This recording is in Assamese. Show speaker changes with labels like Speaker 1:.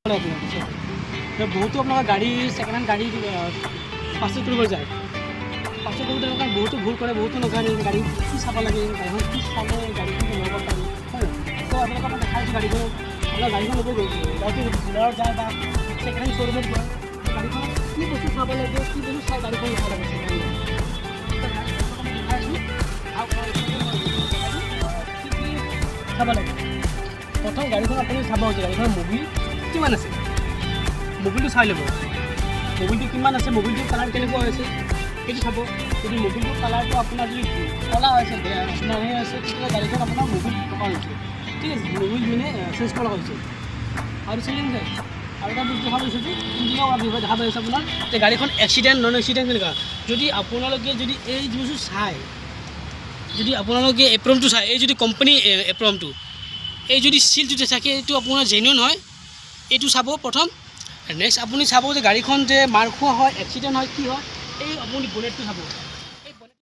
Speaker 1: বহুতো আপোনাৰ গাড়ী ছেকেণ্ড হেণ্ড গাড়ী পাৰ্চেল কৰিব যায়। পাৰ্চেল কৰোঁতে এনেকুৱা বহুতো ভুল কৰে, বহুতো নাজানে গাড়ী কি চাব লাগে, গাড়ীখন কি চালে গাড়ীখন ল'ব পাৰি, হয়। ত' আপোনালোকক মই দেখাইছোঁ গাড়ীখন, আপোনাৰ গাড়ীখন ল'ব গাড়ীটো ডিলাৰত যায় বা ছেকেণ্ড হেণ্ড শ্ব'ৰুমত গৈ গাড়ীখনত কি বস্তু চাব লাগে, কি বস্তু চাই গাড়ীখন ল'ব লাগে চাব লাগে। প্ৰথম গাড়ীখন আপুনি চাব যে গাড়ীখনৰ মবিল কিমান আছে, মবিলটো চাই ল'ব। মবিলটো কিমান আছে, মবিলটোৰ কালাৰ কেনেকুৱা হৈছে সেইটো চাব। যদি মবিলটোৰ কালাৰটো আপোনাৰ যদি ক'লা হৈছে, আপোনাৰ সেই হৈছে, তেতিয়া গাড়ীখন আপোনাৰ মবিল থকা হৈছে, ঠিক আছে। মবিল মানে চেঞ্জ কৰা হৈছে। আৰু চেঞ্জ যায় আৰু এটা বস্তু দেখা পাইছোঁ যে ইঞ্জিনৰ বিষয়ে দেখা পাইছে আপোনাৰ যে গাড়ীখন এক্সিডেণ্ট নন এক্সিডেণ্ট কেনেকুৱা। যদি আপোনালোকে যদি এই বস্তু চাই, যদি আপোনালোকে এপ্ৰমটো চাই, এই যদি কোম্পানী এপ্ৰমটো, এই যদি চিলটো যে থাকে এইটো আপোনাৰ জেনুইন হয়, এইটো চাব প্ৰথম। নেক্সট আপুনি চাব যে গাড়ীখন যে মাৰ খোৱা হয়, এক্সিডেণ্ট হয়, কি হয়, এই আপুনি বনেটটো চাব।